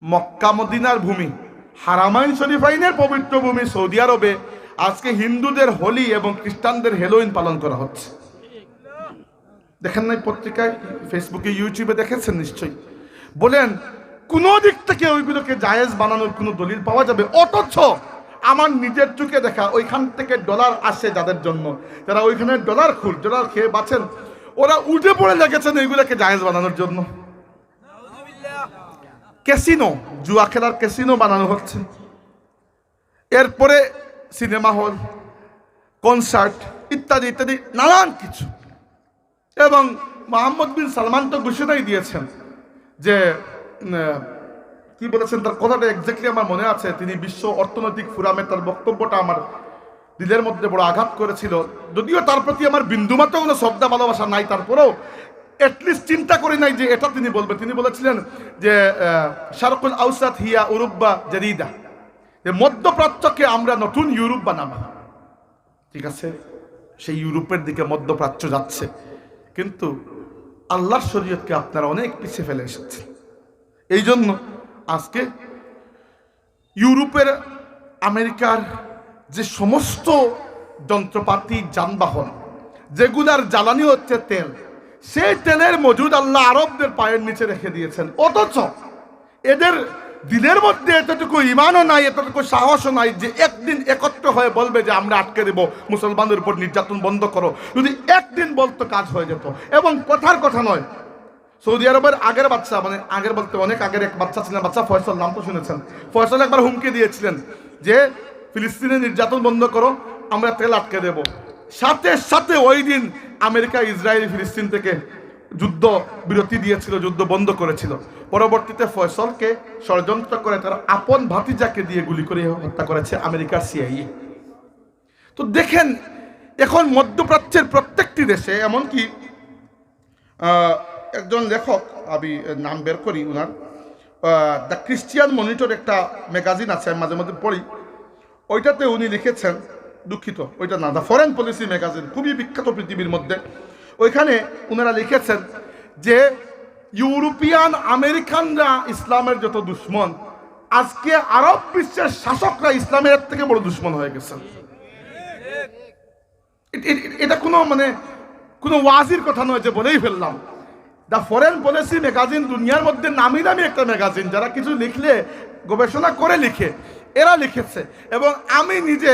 মক্কা মদিনার ভূমি, হারামাইন শরীফাইনের পবিত্র ভূমি সৌদি আরবে আজকে হিন্দুদের হোলি এবং খ্রিস্টানদের হ্যালোউইন পালন করা হচ্ছে। দেখেন নাই পত্রিকায়, ফেসবুকে, ইউটিউবে দেখেছেন নিশ্চয়ই। বলেন কোন দিক থেকে ওইগুলোকে জায়েজ বানানোর কোনো দলিল পাওয়া যাবে? অথচ আমার নিজের চোখে দেখা ওইখান থেকে ডলার আসে যাদের জন্য, যারা ওইখানে ডলার খেয়ে বাঁচেন, ওরা উঠে পড়ে লেগেছেন এইগুলোকে জায়েজ বানানোর জন্য। ক্যাসিনো, জুয়া খেলার ক্যাসিনো বানানো হচ্ছে, এরপরে সিনেমা হল, কনসার্ট ইত্যাদি ইত্যাদি নানান কিছু। এবং আহমদ বিন সালমান তো ঘোষণাই দিয়েছেন যে কি বলেছেন, তার কথাটা এক্স্যাক্টলি আমার মনে আছে। তিনি বিশ্ব অর্থনৈতিক ফোরামে তার বক্তব্যটা আমার দিলের মধ্যে বড় আঘাত করেছিল। যদিও তার প্রতি আমার বিন্দুমাত্র কোনো শ্রদ্ধা ভালোবাসা নাই, তারপরেও অ্যাটলিস্ট চিন্তা করি নাই যে এটা তিনি বলবেন। তিনি বলেছিলেন যে শারকুল আউসাত হিয়া উরুব্বা জাদিদা, যে মধ্যপ্রাচ্যকে আমরা নতুন ইউরোপ বানাবো। ঠিক আছে, সেই ইউরোপের দিকে মধ্যপ্রাচ্য যাচ্ছে, কিন্তু আল্লাহর শরীয়তকে আপনারা অনেক পিছিয়ে ফেলে এসেছেন। এই জন্য আজকে ইউরোপের, আমেরিকার যে সমস্ত যন্ত্রপাতি, যানবাহন, যেগুলার জ্বালানি হচ্ছে তেল, সেই তেলের মজুদ আল্লাহ আরবদের পায়ের নিচে রেখে দিয়েছেন। অথচ এদের দিলের মধ্যে এতটুকু ইমানও নাই, এতটুকু সাহসও নাই যে একদিন একত্র হয়ে বলবে যে আমরা আটকে দেব, মুসলমানদের উপর নির্যাতন বন্ধ করো। যদি একদিন বলতো কাজ হয়ে যেত। এবং কথার কথা নয়, সৌদি আরবের আগের বাচ্চা, মানে আগের বলতে অনেক আগের এক বাচ্চা ছিলেন, বাচ্চা ফয়সল, নাম তো শুনেছেন। ফয়সল একবার হুমকি দিয়েছিলেন যে ফিলিস্তিনে নির্যাতন বন্ধ করো, আমরা তেল আটকে দেব। সাথে সাথে ওই দিন আমেরিকা ইসরায়েল ফিলিস্তিন থেকে যুদ্ধ বিরতি দিয়েছিল, যুদ্ধ বন্ধ করেছিল। পরবর্তীতে ফয়সলকে ষড়যন্ত্র করে তার আপন ভাতিজাকে দিয়ে গুলি করে হত্যা করেছে আমেরিকার সিআইএ। তো দেখেন, এখন মধ্যপ্রাচ্যের প্রত্যেকটি দেশে, এমনকি একজন লেখক, আমি নাম বের করি ওনার, দ্য ক্রিশ্চিয়ান মনিটর একটা ম্যাগাজিন আছে, আমি মাঝে মধ্যে পড়ি, ওইটাতে উনি লিখেছেন, দুঃখিত ওইটা না, দ্য ফরেন পলিসি ম্যাগাজিন, খুবই বিখ্যাত পৃথিবীর মধ্যে। ওইখানে ওনারা লিখেছেন যে ইউরোপিয়ান আমেরিকানরা ইসলামের যত দুশ্মন, আজকে আরব বিশ্বের শাসকরা ইসলামের এর থেকে বড় দুশ্মন হয়ে গেছেন। এটা কোনো কোনো ওয়াজির কথা নয় যে বলেই ফেললাম। দ্য ফরেন পলিসি ম্যাগাজিন দুনিয়ার মধ্যে নামি দামি একটা ম্যাগাজিন, যারা কিছু লিখলে গবেষণা করে লিখে, এরা লিখেছে। এবং আমি নিজে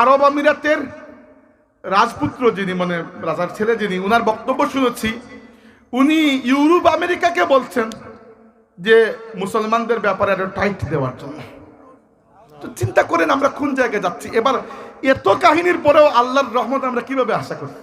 আরব আমিরাতের রাজপুত্র যিনি, মানে রাজার ছেলে যিনি, উনার বক্তব্য শুনেছি। উনি ইউরোপ আমেরিকাকে বলছেন যে মুসলমানদের ব্যাপারে একটা টাইট দেওয়ার জন্য। তো চিন্তা করেন আমরা কোন জায়গায় যাচ্ছি। এবার এত কাহিনীর পরেও আল্লাহর রহমত আমরা কিভাবে আশা করি?